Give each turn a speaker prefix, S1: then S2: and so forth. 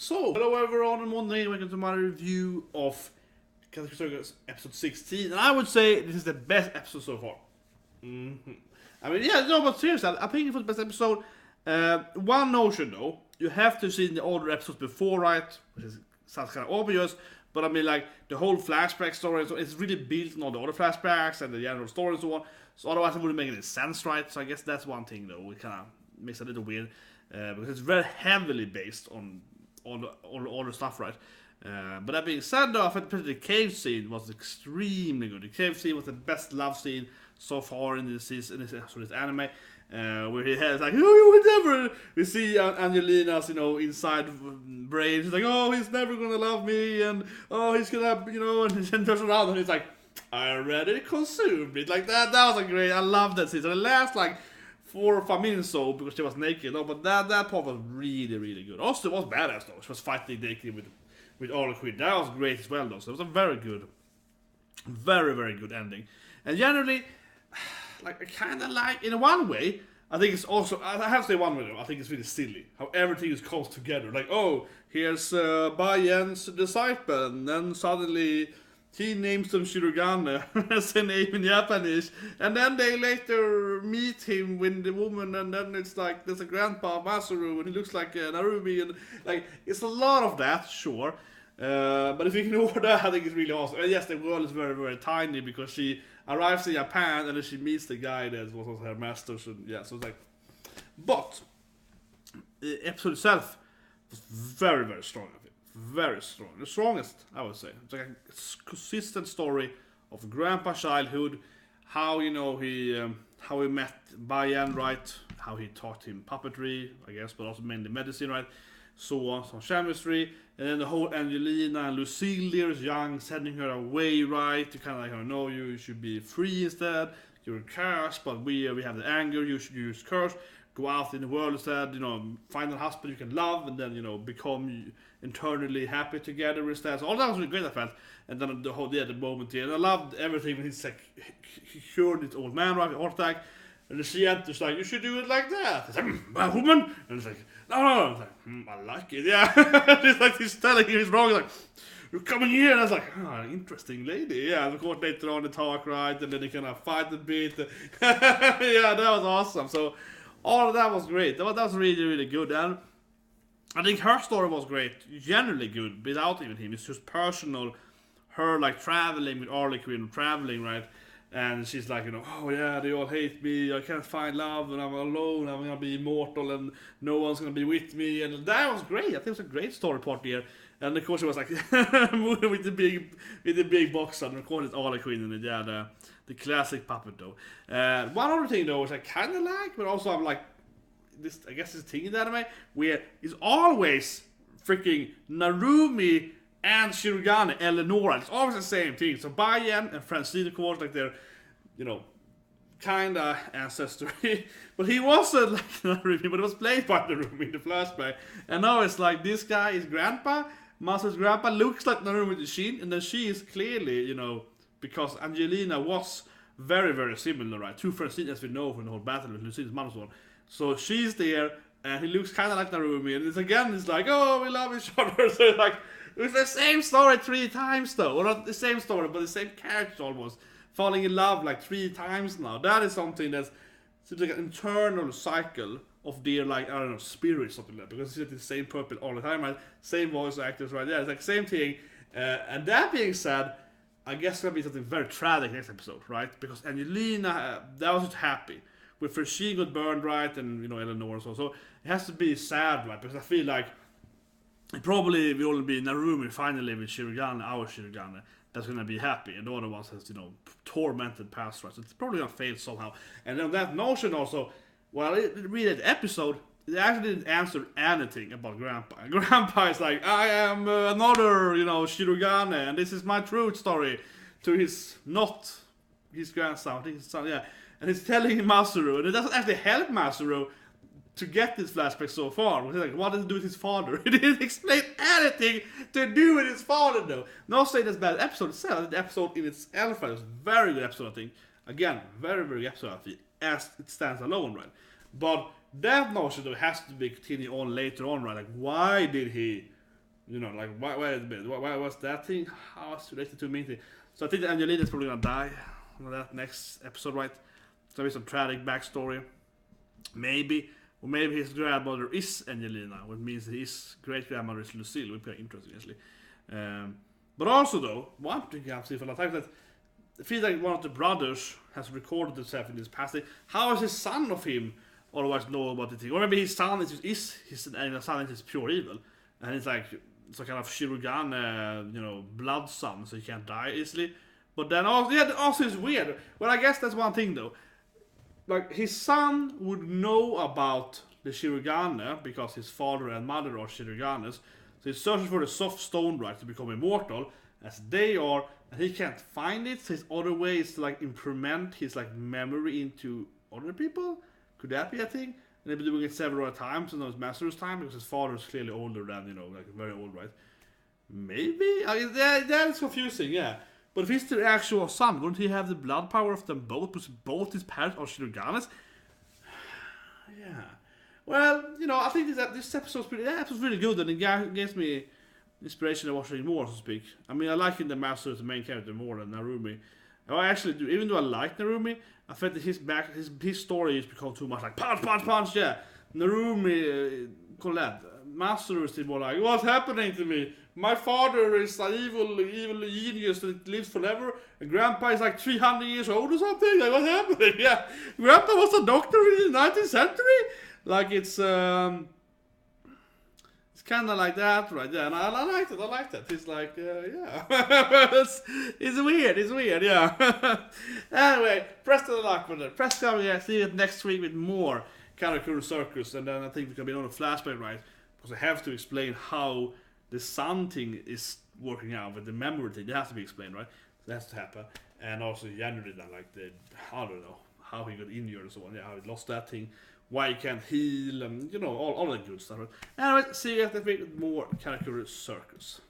S1: So, hello everyone, and Monday, welcome to my review of Karakuri Circus episode 16, and I would say this is the best episode so far. I mean, yeah, no, but seriously, I think it was the best episode. One notion though, you have to see the older episodes before, right? Which sounds kind of obvious, but I mean, like, the whole flashback story, so it's really built on all the other flashbacks and the general story and so on, so otherwise it wouldn't make any sense, right? So I guess that's one thing though, it kind of makes it a little weird, because it's very heavily based on all the stuff, right? But that being said, though, I think the cave scene was extremely good. The cave scene was the best love scene so far in this season, this anime, where he has like, oh, whatever. We see Angelina's, inside brain. She's like, oh, he's never gonna love me, and oh, he's gonna, and then turns around and he's like, I already consumed it. Like that was like great. I love that scene. So the last like 4 or 5 minutes so because she was naked, but that part was really, really good. Also, it was badass though. She was fighting naked with Karakuri. That was great as well though. So it was a very good, very, very good ending. And generally, like, I kind of like, in one way, I think it's also, I have to say one way though, I think it's really silly how everything is comes together. Like, oh, here's Bai Yin's disciple, and then suddenly he names them Shirogane as a name in Japanese, and then they later meet him with the woman, and then it's like there's a grandpa Masuru, and he looks like Narumi, and like it's a lot of that, sure. But if you ignore that, I think it's really awesome. And yes, the world is very, very tiny because she arrives in Japan and then she meets the guy that was also her master. So yeah, so it's like, but the episode itself was very, very strong. Very strong. The strongest, I would say. It's like a consistent story of grandpa's childhood, how he met Bai Yin, right? How he taught him puppetry, I guess, but also mainly medicine, right? So on, some chemistry, and then the whole Angelina and Lucile is young, sending her away, right? To kind of like, no, you should be free instead. You're cursed, but we have the anger. You should use curse. Go out in the world instead, find a husband you can love, and then, become internally happy together instead. So all that was really great, I felt. And then the moment here. And I loved everything when he's like, he cured this old man, right, heart attack. And then she enters like, you should do it like that. It's like, a woman? And it's like, no. It's like, I like it, yeah. It's like he's telling him he's wrong. He's like, you're coming here. And I was like, interesting lady. Yeah, and of course later on they talk, right? And then they kind of fight a bit. Yeah, that was awesome. So all of that was great. That was really, really good. And I think her story was great. Generally good, without even him. It's just personal. Her like traveling with Harlequin, traveling, right? And she's like, oh yeah, they all hate me. I can't find love, and I'm alone. I'm gonna be immortal, and no one's gonna be with me. And that was great. I think it was a great story part here. And of course it was like moving with the big box, and of course it's Harlequin, and yeah, the classic puppet though. One other thing though, which I kind of like, but also I'm like, this, I guess, this thing in the anime where it's always freaking Narumi and Shirogane, Eleanore. It's always the same thing. So Bai Yin and Francine, of course, like they're, kinda ancestry. But he wasn't like Narumi, but it was played by Narumi in the flashback. And now it's like this guy is grandpa. Masuru's grandpa looks like Narumi the Shin, and then she is clearly, because Angelina was very, very similar, right? To Francine, as we know from the whole battle with Lucile's mother. So she's there, and he looks kind of like Narumi, and it's like, oh, we love each other. So it's like, it's the same story 3 times though, or not the same story, but the same character almost, falling in love like 3 times now. That is something that's seems like an internal cycle of their, like, I don't know, spirit, something like that, because it's the same purple all the time, right? Same voice actors, right? Yeah, it's like same thing. And that being said, I guess it's gonna be something very tragic next episode, right? Because Angelina, that was just happy. With Francine got burned, right, and Eleanore, so it has to be sad, right? Because I feel like it probably will only be Narumi finally with Shirogane, our Shirogane, that's gonna be happy, and the other ones has tormented past, right? So it's probably gonna fail somehow. And then that notion also, well, really the episode, it actually didn't answer anything about Grandpa. And Grandpa is like, I am another, Shirogane, and this is my true story to his grandson, I think his son, yeah. And he's telling Masuru, and it doesn't actually help Masuru to get this flashback so far. He's like, what does it do with his father? He didn't explain anything to do with his father, though. Not saying that's bad episode itself. The episode in itself was a very good episode, I think. Again, very, very good episode, I think, as it stands alone, right? But that notion, though, has to be continued on later on, right? Like, why did he You know, like why was that thing? How it's related to me? So I think that Angelina is probably gonna die on that next episode, right? So there's some tragic backstory. Maybe, or maybe his grandmother is Angelina, which means his great grandmother is Lucile, which would be interesting, actually. But also, though, one thing I've seen for a long time that it feels like one of the brothers has recorded himself in this past. How is his son of him otherwise know about the thing? Or maybe his son is his son is pure evil, and it's like some kind of Shirogane, blood son, so he can't die easily. But then also it's weird. Well, I guess that's one thing though. Like his son would know about the Shirogane because his father and mother are Shiroganes. So he's searching for the soft stone right to become immortal, as they are, and he can't find it. So his other way is to like implement his like memory into other people. Could that be a thing? And they've been doing it several times in those Masuru's time because his father is clearly older than like very old, right? Maybe that is confusing, yeah. But if he's the actual son, wouldn't he have the blood power of them both? Because both his parents are Shiroganes. Yeah. Well, I think this episode's really good, and it gives me inspiration to watching more, so to speak. I mean, I like the Masuru as the main character more than Narumi. I actually do, even though I like Narumi, I felt that his story has become too much like punch, yeah. Narumi, Colette, Masuru is more like, what's happening to me? My father is an evil genius that lives forever, and Grandpa is like 300 years old or something. Like, what's happening? Yeah, Grandpa was a doctor in the 19th century. Like it's kind of like that, right? Yeah, and I liked it. It's like, yeah, it's weird, yeah. Anyway, press the like button. Press coming here. See you next week with more Karakuri Circus, and then I think we're gonna be on a flashback, right? Because I have to explain how the sun thing is working out with the memory thing. It has to be explained, right? So that has to happen, and also generally then like I don't know how he got injured and so on. Yeah, how he lost that thing. Why he can't heal, and all that good stuff. Anyway, see you next week with more Karakuri Circus.